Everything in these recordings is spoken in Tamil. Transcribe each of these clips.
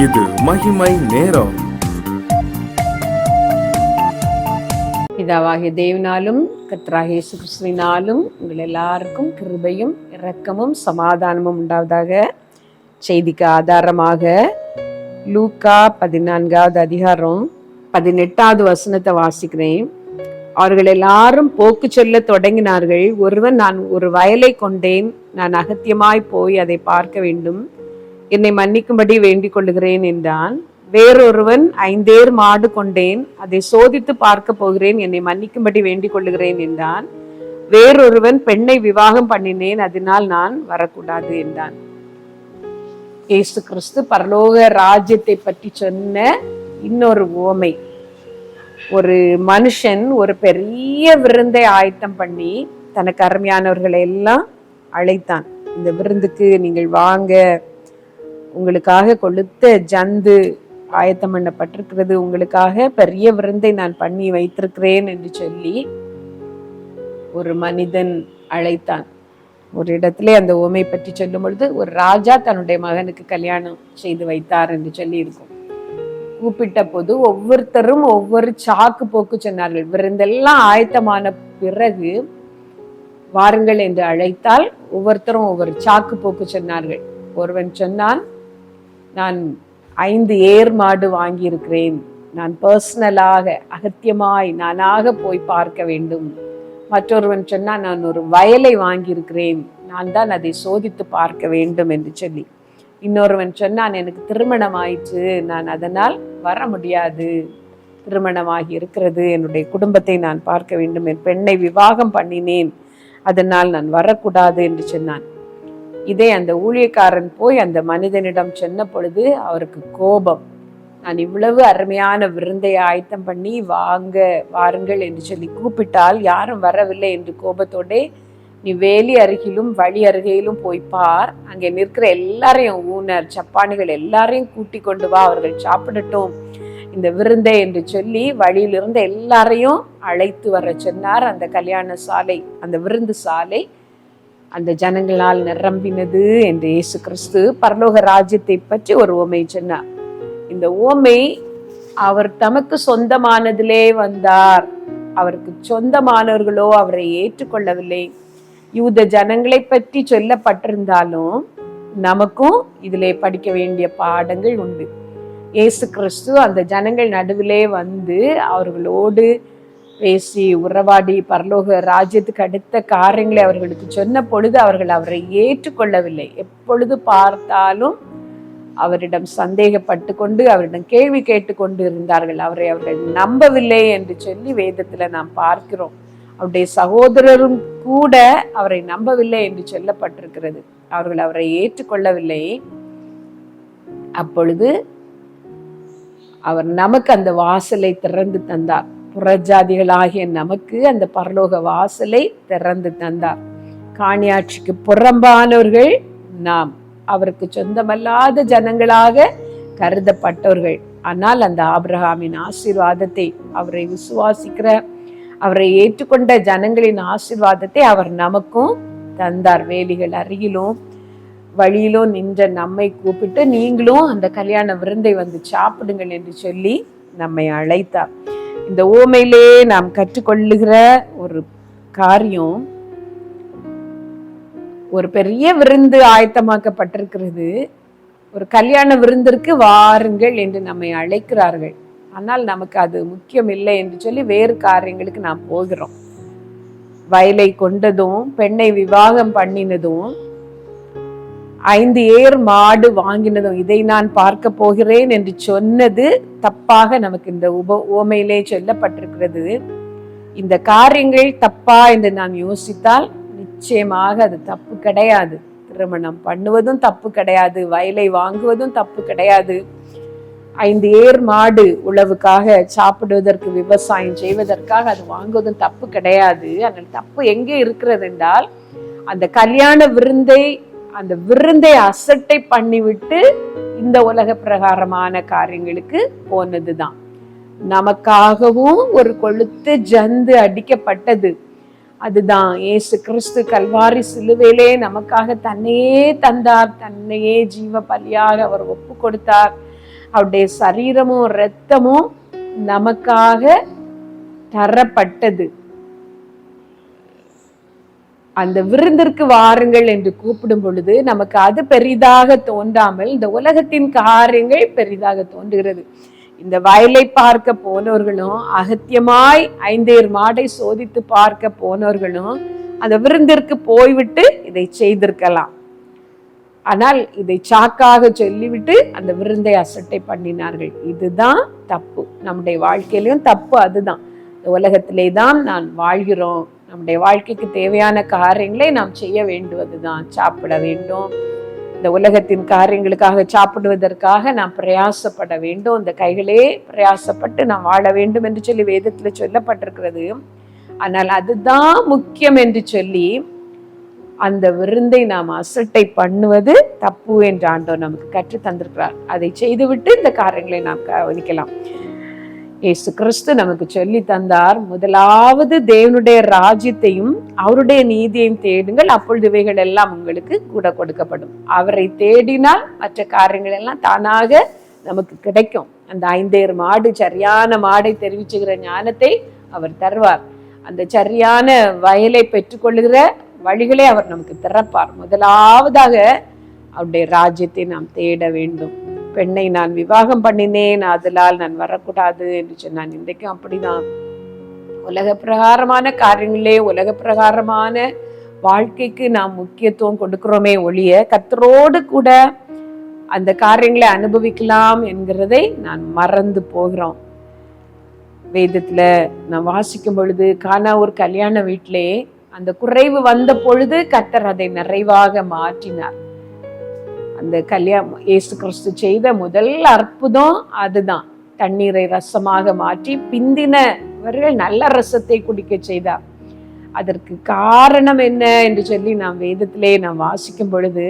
இது மகிமை நேரம். பிதாவாகிய தேவனாலும் கர்த்தராகிய இயேசு கிறிஸ்துவினாலும் உங்கள் எல்லாருக்கும் கிருபையும் இரக்கமும் சமாதானமும் உண்டாவதாக. செய்திக்கு ஆதாரமாக லூக்கா 14வது அதிகாரம் 18வது வசனத்தை வாசிக்கிறேன். அவர்கள் எல்லாரும் போக்கு சொல்ல தொடங்கினார்கள். ஒருவன், நான் ஒரு வயலை கொண்டேன், நான் அகத்தியமாய் போய் அதை பார்க்க வேண்டும், என்னை மன்னிக்கும்படி வேண்டிக் கொள்ளுகிறேன் என்றான். வேறொருவன், 5 ஏர் மாடு கொண்டேன், அதை சோதித்து பார்க்க போகிறேன், என்னை மன்னிக்கும்படி வேண்டிக் கொள்ளுகிறேன் என்றான். வேறொருவன், பெண்ணை விவாகம் பண்ணினேன், அதனால் நான் வரக்கூடாது என்றான். இயேசு கிறிஸ்து பரலோக ராஜ்யத்தை பற்றி சொன்ன இன்னொரு உவமை. ஒரு மனுஷன் ஒரு பெரிய விருந்தை ஆயத்தம் பண்ணி தனக்கு அருமையானவர்களை எல்லாம் அழைத்தான். இந்த விருந்துக்கு நீங்கள் வாங்க, உங்களுக்காக கொளுத்த ஜந்து ஆயத்தம் பண்ணப்பட்டிருக்கிறது, உங்களுக்காக பெரிய விருந்தை நான் பண்ணி வைத்திருக்கிறேன் என்று சொல்லி ஒரு மனிதன் அழைத்தான். ஒரு இடத்துல அந்த உவமை பற்றி சொல்லும் பொழுது, ஒரு ராஜா தன்னுடைய மகனுக்கு கல்யாணம் செய்து வைத்தார் என்று சொல்லி இருக்கும். கூப்பிட்ட போது ஒவ்வொருத்தரும் ஒவ்வொரு சாக்கு போக்கு சொன்னார்கள். விருந்தெல்லாம் ஆயத்தமான பிறகு வாருங்கள் என்று அழைத்தால் ஒவ்வொருத்தரும் ஒவ்வொரு சாக்கு போக்கு சொன்னார்கள். ஒருவன் சொன்னான், நான் 5 ஏர் மாடு வாங்கியிருக்கிறேன், நான் பர்சனலாக அகத்தியமாய் நானாக போய் பார்க்க வேண்டும். மற்றொருவன் சொன்னான், நான் ஒரு வயலை வாங்கியிருக்கிறேன், நான் தான் அதை சோதித்து பார்க்க வேண்டும் என்று சொல்லி. இன்னொருவன் சொன்னான், எனக்கு திருமணம் ஆயிற்று, நான் அதனால் வர முடியாது, திருமணமாகி இருக்கிறது, என்னுடைய குடும்பத்தை நான் பார்க்க வேண்டும், என் பெண்ணை விவாகம் பண்ணினேன், அதனால் நான் வரக்கூடாது என்று சொன்னான். இதை அந்த ஊழியக்காரன் போய் அந்த மனிதனிடம் சொன்ன பொழுது அவருக்கு கோபம். நான் இவ்வளவு அருமையான விருந்தை ஆயத்தம் பண்ணி வாருங்கள் என்று சொல்லி கூப்பிட்டால் யாரும் வரவில்லை என்று கோபத்தோட, நீ வேலி அருகிலும் வழி அருகிலும் போய் பார், அங்கே நிற்கிற எல்லாரையும், ஊனர் சப்பானிகள் எல்லாரையும் கூட்டி கொண்டு வா, அவர்கள் சாப்பிடட்டும் இந்த விருந்தை என்று சொல்லி வழியிலிருந்து எல்லாரையும் அழைத்து வர சொன்னார். அந்த கல்யாண சாலை, அந்த விருந்து சாலை அந்த ஜனங்களால் நிரம்பினது என்று இயேசு கிறிஸ்து பரலோக ராஜ்யத்தை பற்றி ஒரு உவமை சொன்னார். இந்த உவமை அவர் தமக்கு சொந்தமானதிலே வந்தார், அவருக்கு சொந்தமானவர்களோ அவரை ஏற்றுக்கொள்ளவில்லை. யூத ஜனங்களை பற்றி சொல்லப்பட்டிருந்தாலும் நமக்கும் இதிலே படிக்க வேண்டிய பாடங்கள் உண்டு. இயேசு கிறிஸ்து அந்த ஜனங்கள் நடுவிலே வந்து அவர்களோடு பேசி உறவாடி பரலோக ராஜ்யத்துக்கு அடுத்த காரியங்களை அவர்களுக்கு சொன்ன பொழுது அவர்கள் அவரை ஏற்றுக்கொள்ளவில்லை. எப்பொழுது பார்த்தாலும் அவரிடம் சந்தேகப்பட்டு கொண்டு அவரிடம் கேள்வி கேட்டுக்கொண்டு இருந்தார்கள். அவர்கள் நம்பவில்லை என்று சொல்லி வேதத்துல நாம் பார்க்கிறோம். அவருடைய சகோதரரும் கூட அவரை நம்பவில்லை என்று சொல்லப்பட்டிருக்கிறது. அவர்கள் அவரை ஏற்றுக்கொள்ளவில்லை. அப்பொழுது அவர் நமக்கு அந்த வாசலை திறந்து தந்தார். புறஜாதிகளாகிய நமக்கு அந்த பரலோக வாசலை திறந்து தந்தார். காணியாட்சிக்கு புறம்பானவர்கள் நாம், அவருக்கு சொந்தமல்லாத ஜனங்களாக கருதப்பட்டவர்கள். ஆனால் அந்த ஆபிரகாமின் ஆசீர்வாதத்தை, அவரை விசுவாசிக்கிற, அவரை ஏற்றுக்கொண்ட ஜனங்களின் ஆசீர்வாதத்தை அவர் நமக்கும் தந்தார். வேலிகள் அருகிலும் வழியிலும் நின்ற நம்மை கூப்பிட்டு, நீங்களும் அந்த கல்யாண விருந்தை வந்து சாப்பிடுங்கள் என்று சொல்லி நம்மை அழைத்தார். இந்த உவமையிலே நாம் கற்றுக்கொள்ளுகிற ஒரு காரியம், ஒரு பெரிய விருந்து ஆயத்தமாக்கப்பட்டிருக்கிறது. ஒரு கல்யாண விருந்திற்கு வாருங்கள் என்று நம்மை அழைக்கிறார்கள். ஆனால் நமக்கு அது முக்கியம் இல்லை என்று சொல்லி வேறு காரியங்களுக்கு நாம் போகிறோம். வயலை கொண்டதும், பெண்ணை விவாகம் பண்ணினதும், 5 ஏர் மாடு வாங்கினதும், இதை நான் பார்க்க போகிறேன் என்று சொன்னது தப்பாக நமக்கு இந்த உவமையிலே சொல்லப்பட்டிருக்கிறது. இந்த காரியங்கள் தப்பா என்று நாம் யோசித்தால் நிச்சயமாக அது தப்பு கிடையாது. திருமணம் பண்ணுவதும் தப்பு கிடையாது, வயலை வாங்குவதும் தப்பு கிடையாது, 5 ஏர் மாடு உழவுக்காக சாப்பிடுவதற்கு, விவசாயம் செய்வதற்காக அது வாங்குவதும் தப்பு கிடையாது. ஆனால் தப்பு எங்கே இருக்கிறது என்றால், அந்த கல்யாண விருந்தை, அந்த விருந்தை அசட்டை பண்ணிவிட்டு இந்த உலக பிரகாரமான காரியங்களுக்கு போனதுதான். நமக்காகவும் ஒரு கொழுத்து ஜந்து அடிக்கப்பட்டது. அதுதான் இயேசு கிறிஸ்து கல்வாரி சிலுவையிலே நமக்காக தன்னையே தந்தார், தன்னையே ஜீவ பலியாக அவர் ஒப்பு கொடுத்தார். அவருடைய சரீரமும் இரத்தமும் நமக்காக தரப்பட்டது. அந்த விருந்திற்கு வாருங்கள் என்று கூப்பிடும் பொழுது நமக்கு அது பெரிதாக தோன்றாமல் இந்த உலகத்தின் காரியங்கள் பெரிதாக தோன்றுகிறது. இந்த வயலை பார்க்க போனவர்களும் அகத்தியமாய் 5 மாடை சோதித்து பார்க்க போனவர்களும் அந்த விருந்திற்கு போய்விட்டு இதை செய்திருக்கலாம். ஆனால் இதை சாக்காக சொல்லிவிட்டு அந்த விருந்தை அசட்டை பண்ணினார்கள். இதுதான் தப்பு. நம்முடைய வாழ்க்கையிலும் தப்பு அதுதான். இந்த உலகத்திலே தான் நான் வாழ்கிறோம். நம்முடைய வாழ்க்கைக்கு தேவையான காரியங்களை நாம் செய்ய வேண்டுவதுதான். சாப்பிட வேண்டும், இந்த உலகத்தின் காரியங்களுக்காக சாப்பிடுவதற்காக நாம் பிரயாசப்பட வேண்டும். இந்த கைகளே பிரயாசப்பட்டு நாம் வாழ வேண்டும் என்று சொல்லி வேதத்துல சொல்லப்பட்டிருக்கிறது. ஆனால் அதுதான் முக்கியம் என்று சொல்லி அந்த விருந்தை நாம் அசட்டை பண்ணுவது தப்பு என்று ஆண்டவர் நமக்கு கற்று தந்திருக்கிறார். அதை செய்துவிட்டு இந்த காரியங்களை நாம் கவனிக்கலாம். இயேசு கிறிஸ்து நமக்கு சொல்லி தந்தார், முதலாவது தேவனுடைய ராஜ்யத்தையும் அவருடைய நீதியையும் தேடுங்கள், அப்பொழுது இவைகள் எல்லாம் உங்களுக்கு கூட கொடுக்கப்படும். அவரை தேடினால் மற்ற காரியங்கள் எல்லாம் தானாக நமக்கு கிடைக்கும். அந்த 5 மாடு சரியான மாடை தெரிவிச்சுகிற ஞானத்தை அவர் தருவார். அந்த சரியான வயலை பெற்றுக்கொள்ளுகிற வழிகளை அவர் நமக்கு திறப்பார். முதலாவதாக அவருடைய ராஜ்யத்தை நாம் தேட வேண்டும். பெண்ணை நான் விவாகம் பண்ணினேன், அதனால் நான் வரக்கூடாது என்று சொன்னான். இன்றைக்கும் அப்படிதான். உலக பிரகாரமான காரியங்களே, உலக பிரகாரமான வாழ்க்கைக்கு நாம் முக்கியத்துவம் கொடுக்கிறோமே ஒழிய கர்த்தரோடு கூட அந்த காரியங்களை அனுபவிக்கலாம் என்கிறதை நான் மறந்து போகிறோம். வேதத்துல நான் வாசிக்கும் பொழுது கானா ஒரு கல்யாண வீட்டிலே அந்த குறைவு வந்த பொழுது கர்த்தர் அதை நிறைவாக மாற்றினார். அந்த கல்யாணம் இயேசு கிறிஸ்து செய்த முதல் அற்புதம் அதுதான். தண்ணீரை ரசமாக மாற்றி பிந்தினவர்கள் நல்ல ரசத்தை குடிக்க செய்தார். அதற்கு காரணம் என்ன என்று சொல்லி நாம் வேதத்திலே நாம் வாசிக்கும் பொழுது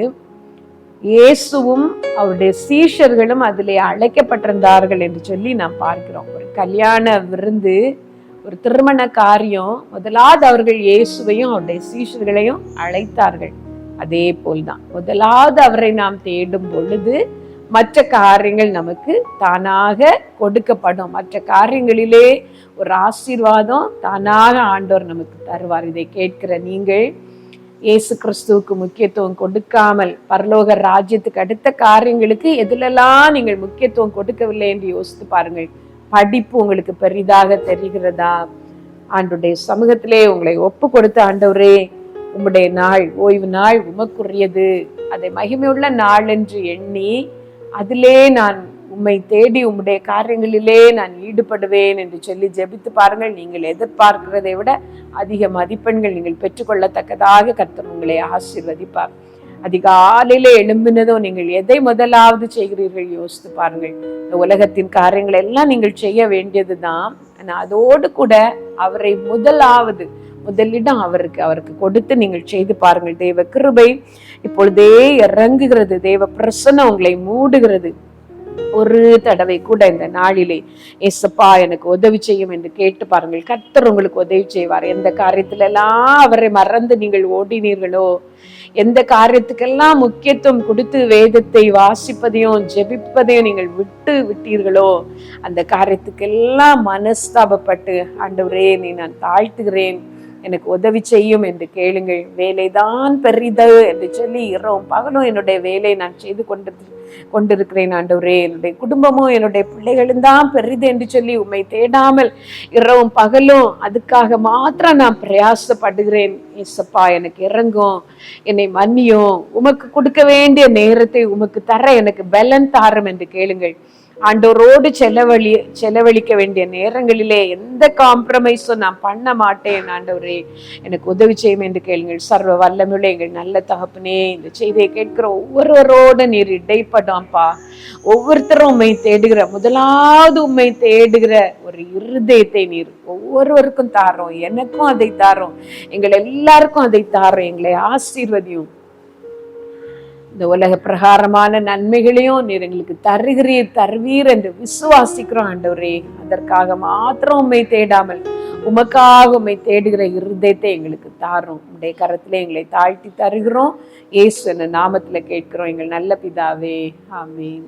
இயேசுவும் அவருடைய சீஷர்களும் அதிலே அழைக்கப்பட்டிருந்தார்கள் என்று சொல்லி நாம் பார்க்கிறோம். ஒரு கல்யாண விருந்து, ஒரு திருமண காரியம், முதலாவது அவர்கள் இயேசுவையும் அவருடைய சீஷர்களையும் அழைத்தார்கள். அதே போல்தான் முதலாவது அவரை நாம் தேடும் பொழுது மற்ற காரியங்கள் நமக்கு தானாக கொடுக்கப்படும். மற்ற காரியங்களிலே ஒரு ஆசீர்வாதம் தானாக ஆண்டவர் நமக்கு தருவார். இதை கேட்கிற நீங்கள் இயேசு கிறிஸ்துவுக்கு முக்கியத்துவம் கொடுக்காமல் பரலோக ராஜ்யத்துக்கு அடுத்த காரியங்களுக்கு எதிலெல்லாம் நீங்கள் முக்கியத்துவம் கொடுக்கவில்லை என்று யோசித்து பாருங்கள். படிப்பு உங்களுக்கு பெரிதாக தெரிகிறதா? ஆண்டவருடைய சமூகத்திலே உங்களை ஒப்பு கொடுத்த ஆண்டவரே, உம்முடைய நாள், ஓய்வு நாள் உமக்குரியது, அதை மகிமையுள்ள நாள் என்று எண்ணி அதிலே நான் உம்மை தேடி உம்முடைய காரியங்களிலே நான் ஈடுபடுவேன் என்று சொல்லி ஜெபித்து பாருங்கள். நீங்கள் எதிர்பார்க்கிறதை விட அதிக மதிப்பெண்கள் நீங்கள் பெற்றுக்கொள்ளத்தக்கதாக கர்த்தர் உங்களை ஆசீர்வதிப்பார். அதிகாலையிலே எழும்பினதும் நீங்கள் எதை முதலாவது செய்கிறீர்கள் யோசித்து பாருங்கள். இந்த உலகத்தின் காரியங்கள் எல்லாம் நீங்கள் செய்ய வேண்டியதுதான். ஆனால் அதோடு கூட அவரை முதலிடம் அவருக்கு கொடுத்து நீங்கள் செய்து பாருங்கள். தேவ கிருபை இப்பொழுதே இறங்குகிறது. தேவ பிரசன்னம் உங்களை மூடுகிறது. ஒரு தடவை கூட இந்த நாளிலே ஏசப்பா எனக்கு உதவி செய்யும் என்று கேட்டு பாருங்கள். கர்த்தர் உங்களுக்கு உதவி செய்வார். எந்த காரியத்துல எல்லாம் அவரை மறந்து நீங்கள் ஓடினீர்களோ, எந்த காரியத்துக்கெல்லாம் முக்கியத்துவம் கொடுத்து வேதத்தை வாசிப்பதையும் ஜெபிப்பதையும் நீங்கள் விட்டீர்களோ, அந்த காரியத்துக்கெல்லாம் மனஸ்தாபப்பட்டு ஆண்டவரே நீ நான் தாழ்த்துகிறேன், எனக்கு உதவி செய்யும் என்று கேளுங்கள். வேலைதான் பெரிது என்று சொல்லி இரவும் பகலும் என்னுடைய வேலை நான் செய்து கொண்டிருக்கிறேன் ஆண்டவரே, என்னுடைய குடும்பமும் என்னுடைய பிள்ளைகளும் தான் பெரிது என்று சொல்லி உம்மை தேடாமல் இரவும் பகலும் அதுக்காக மாத்திரம் நான் பிரயாசப்படுகிறேன். ஏசப்பா எனக்கு இறங்கும், என்னை மன்னியும், உமக்கு கொடுக்க வேண்டிய நேரத்தை உமக்கு தர எனக்கு பலன் தாரும் என்று கேளுங்கள். ஆண்டவரோடு செலவழிக்க வேண்டிய நேரங்களிலே எந்த காம்ப்ரமைஸும் நான் பண்ண மாட்டேன். ஆண்டவரே எனக்கு உதவி செய்யும் என்று கேளுங்கள். சர்வ வல்லமையுள்ள எங்கள் நல்ல தகப்பனே, இந்த செய்தியை கேட்கிற ஒவ்வொருவரோடு நீர் இடைப்படாம்பா. ஒவ்வொருத்தரும் உண்மை தேடுகிற, முதலாவது உண்மை தேடுகிற ஒரு இருதயத்தை நீர் ஒவ்வொருவருக்கும் தாரோம். எனக்கும் அதை தாரோம், எங்கள் எல்லாருக்கும் அதை தாரோம். எங்களை ஆசீர்வதியும். இந்த உலக பிரகாரமான நன்மைகளையும் நீர் எங்களுக்கு தருவீர் என்று விசுவாசிக்கிறோம் ஆண்டவரே. அதற்காக மாத்திரம் உம்மை தேடாமல் உமக்காக உம்மை தேடுகிற இருதயத்தை எங்களுக்கு தாரும். உம்முடைய கரத்திலே எங்களை தாழ்த்தி தருகிறோம். இயேசு நாமத்துல கேட்கிறோம் எங்கள் நல்ல பிதாவே, ஆமீன்.